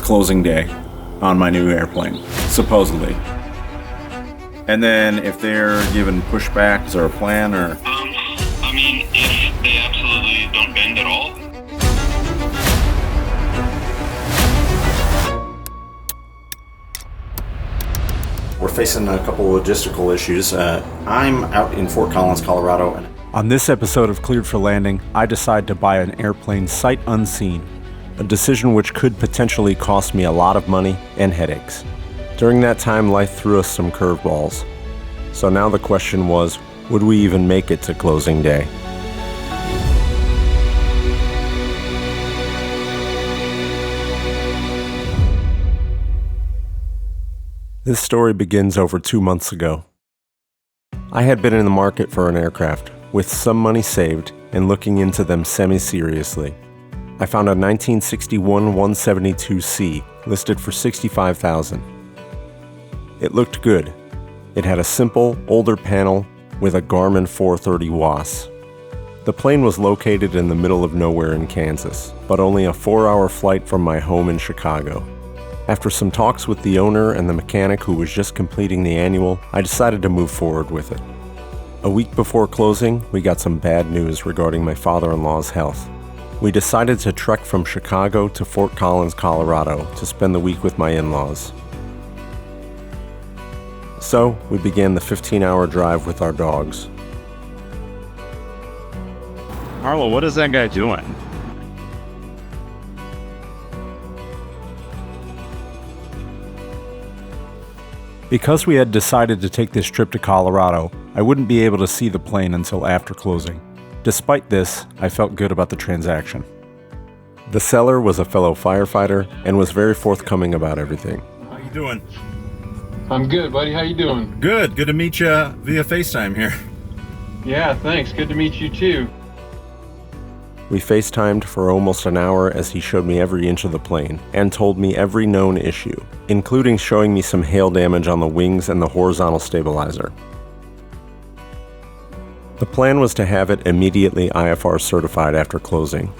closing day on my new airplane, supposedly. And then if they're given pushback, is there a plan or? I mean, if they absolutely don't bend at all. We're facing a couple of logistical issues. I'm out in Fort Collins, Colorado. On this episode of Cleared for Landing, I decide to buy an airplane sight unseen, a decision which could potentially cost me a lot of money and headaches. During that time, life threw us some curveballs. So now the question was, would we even make it to closing day? This story begins over 2 months ago. I had been in the market for an aircraft, with some money saved and looking into them semi-seriously. I found a 1961 172C listed for $65,000. It looked good. It had a simple, older panel with a Garmin 430 WAS. The plane was located in the middle of nowhere in Kansas, but only a 4-hour flight from my home in Chicago. After some talks with the owner and the mechanic who was just completing the annual, I decided to move forward with it. A week before closing, we got some bad news regarding my father-in-law's health. We decided to trek from Chicago to Fort Collins, Colorado to spend the week with my in-laws. So, we began the 15-hour drive with our dogs. Harlow, what is that guy doing? Because we had decided to take this trip to Colorado, I wouldn't be able to see the plane until after closing. Despite this, I felt good about the transaction. The seller was a fellow firefighter and was very forthcoming about everything. How you doing? I'm good, buddy. How you doing? Good to meet you via FaceTime here. Yeah, thanks. Good to meet you too. We FaceTimed for almost an hour as he showed me every inch of the plane and told me every known issue, including showing me some hail damage on the wings and the horizontal stabilizer. The plan was to have it immediately IFR certified after closing.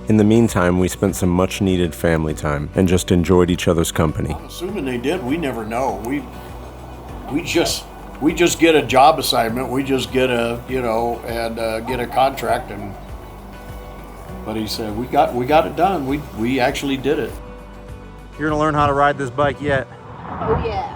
In the meantime, we spent some much-needed family time and just enjoyed each other's company. I'm assuming they did. We never know. We just get a job assignment. We just get a get a contract, and but he said we got it done. We actually did it. You're gonna learn how to ride this bike yet? Oh yeah.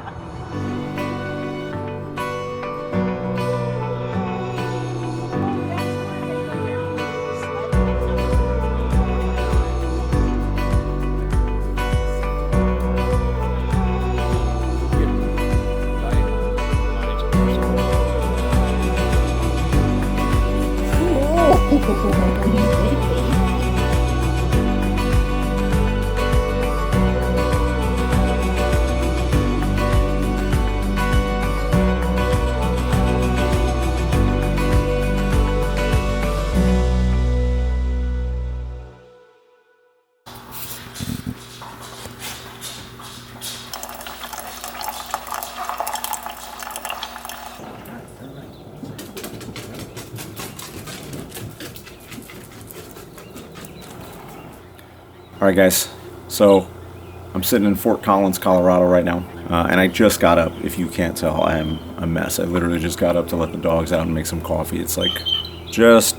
Alright guys, so I'm sitting in Fort Collins, Colorado right now, and I just got up. If you can't tell, I am a mess. I literally just got up to let the dogs out and make some coffee. It's like just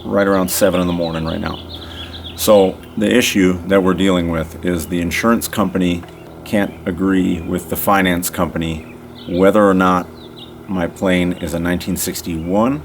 right around 7 in the morning right now. So the issue that we're dealing with is the insurance company can't agree with the finance company whether or not my plane is a 1961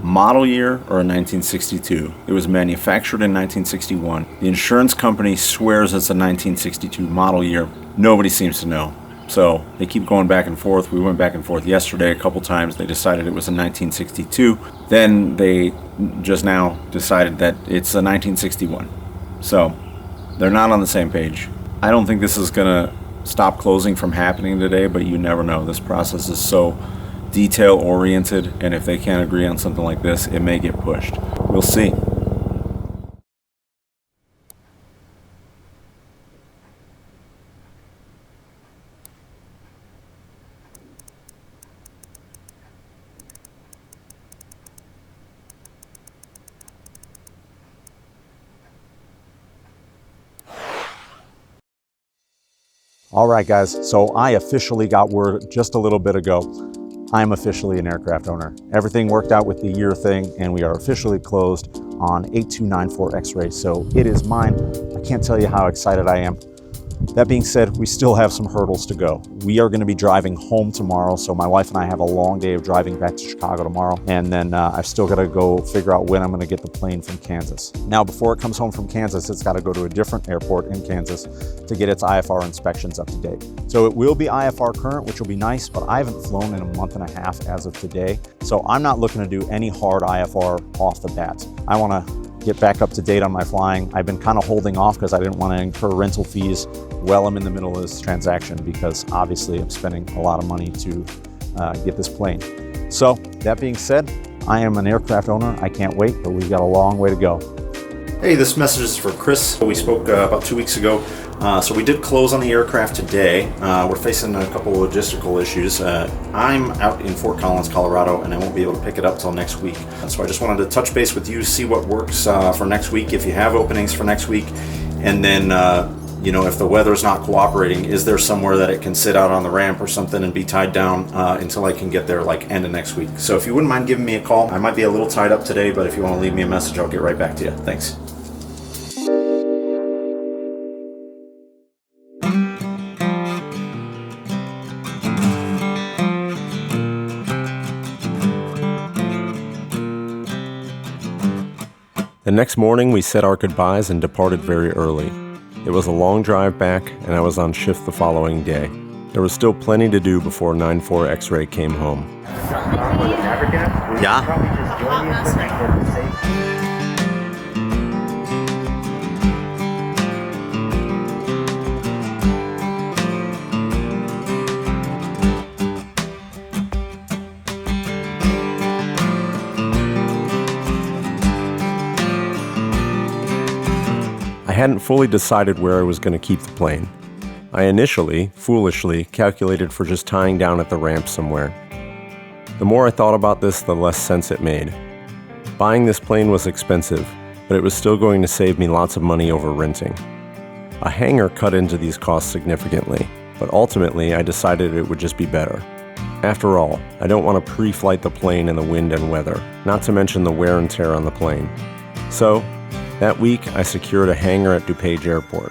model year or a 1962. It was manufactured in 1961. The insurance company swears it's a 1962 model year. Nobody seems to know. So they keep going back and forth. We went back and forth yesterday a couple times. They decided it was a 1962. Then they just now decided that it's a 1961. So they're not on the same page. I don't think this is gonna stop closing from happening today, but you never know. This process is so detail oriented, and if they can't agree on something like this, it may get pushed. We'll see. All right, guys, so I officially got word just a little bit ago. I'm officially an aircraft owner. Everything worked out with the year thing, and we are officially closed on 8294 X-Ray, so it is mine. I can't tell you how excited I am. That being said, we still have some hurdles to go. We are going to be driving home tomorrow, so my wife and I have a long day of driving back to Chicago tomorrow, and then I've still got to go figure out when I'm going to get the plane from Kansas. Now, before it comes home from Kansas, it's got to go to a different airport in Kansas to get its IFR inspections up to date. So it will be IFR current, which will be nice, but I haven't flown in a month and a half as of today, so I'm not looking to do any hard IFR off the bat. I want to get back up to date on my flying. I've been kind of holding off because I didn't want to incur rental fees while I'm in the middle of this transaction, because obviously I'm spending a lot of money to get this plane. So that being said, I am an aircraft owner. I can't wait, but we've got a long way to go. Hey, this message is for Chris. We spoke about 2 weeks ago. So we did close on the aircraft today. We're facing a couple of logistical issues. I'm out in Fort Collins, Colorado, and I won't be able to pick it up till next week. So I just wanted to touch base with you, see what works for next week, if you have openings for next week. And then, if the weather's not cooperating, is there somewhere that it can sit out on the ramp or something and be tied down until I can get there like end of next week. So if you wouldn't mind giving me a call, I might be a little tied up today, but if you want to leave me a message, I'll get right back to you. Thanks. The next morning, we said our goodbyes and departed very early. It was a long drive back, and I was on shift the following day. There was still plenty to do before 94 X-Ray came home. Yeah? I hadn't fully decided where I was going to keep the plane. I initially, foolishly, calculated for just tying down at the ramp somewhere. The more I thought about this, the less sense it made. Buying this plane was expensive, but it was still going to save me lots of money over renting. A hangar cut into these costs significantly, but ultimately I decided it would just be better. After all, I don't want to pre-flight the plane in the wind and weather, not to mention the wear and tear on the plane. So, that week, I secured a hangar at DuPage Airport.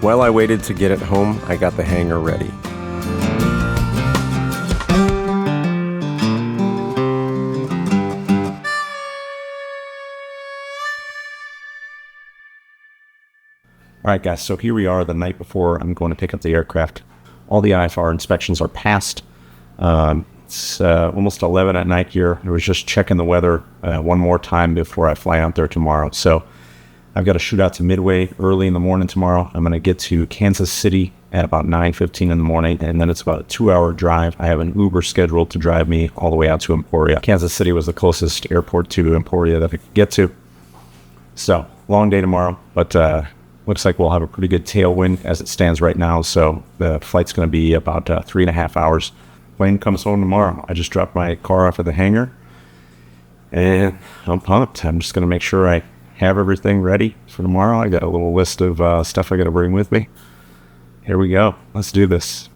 While I waited to get it home, I got the hangar ready. All right, guys, so here we are the night before I'm going to pick up the aircraft. All the IFR inspections are passed. It's almost 11 at night here. I was just checking the weather one more time before I fly out there tomorrow. So I've got to shoot out to Midway early in the morning tomorrow. I'm going to get to Kansas City at about 9:15 in the morning, and then it's about a 2-hour drive. I have an Uber scheduled to drive me all the way out to Emporia. Kansas City was the closest airport to Emporia that I could get to. So, long day tomorrow, but looks like we'll have a pretty good tailwind as it stands right now, so the flight's going to be about 3.5 hours. Plane comes home tomorrow. I just dropped my car off at the hangar, and I'm pumped. I'm just going to make sure I have everything ready for tomorrow. I got a little list of stuff I got to bring with me. Here we go. Let's do this.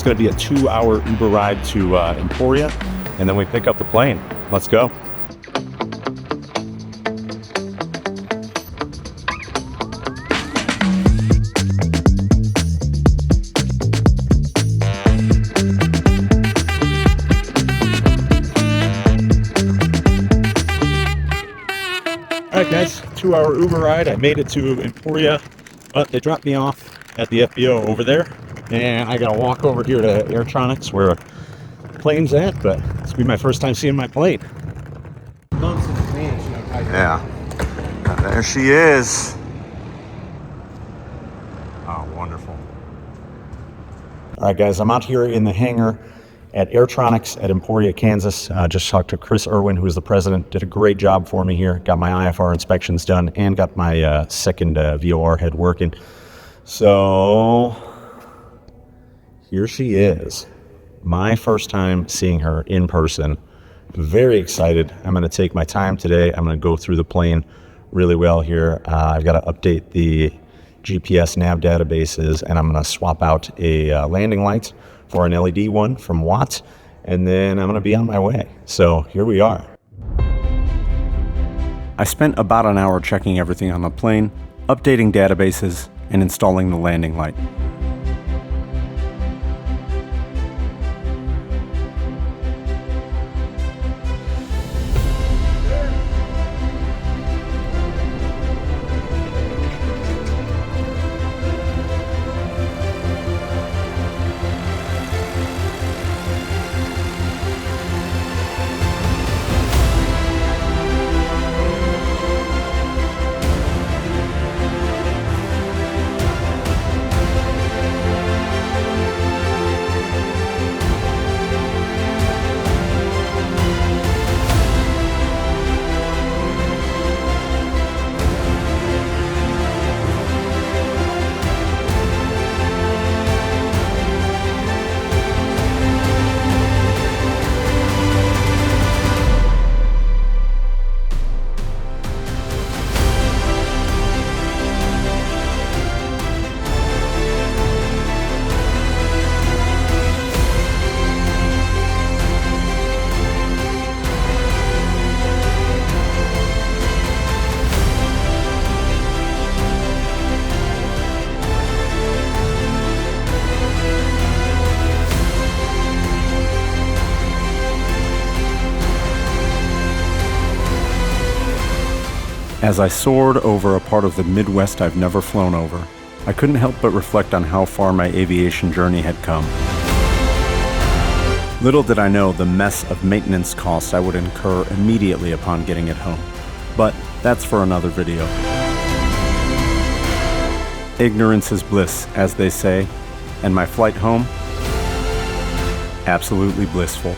Going to be a 2-hour Uber ride to Emporia, and then we pick up the plane. Let's go. 2-hour Uber ride. I made it to Emporia, but they dropped me off at the FBO over there, and I gotta walk over here to Airtronics where the plane's at, but this will be my first time seeing my plane. Yeah, and there she is. Oh, wonderful. All right, guys, I'm out here in the hangar at Airtronics at Emporia, Kansas. Just talked to Chris Irwin, who is the president. Did a great job for me here. Got my IFR inspections done and got my second VOR head working. So here she is. My first time seeing her in person. Very excited. I'm going to take my time today. I'm going to go through the plane really well here. I've got to update the GPS nav databases, and I'm going to swap out a landing light for an LED one from Watt, and then I'm going to be on my way. So here we are. I spent about an hour checking everything on the plane, updating databases, and installing the landing light. As I soared over a part of the Midwest I've never flown over, I couldn't help but reflect on how far my aviation journey had come. Little did I know the mess of maintenance costs I would incur immediately upon getting it home. But that's for another video. Ignorance is bliss, as they say, and my flight home, absolutely blissful.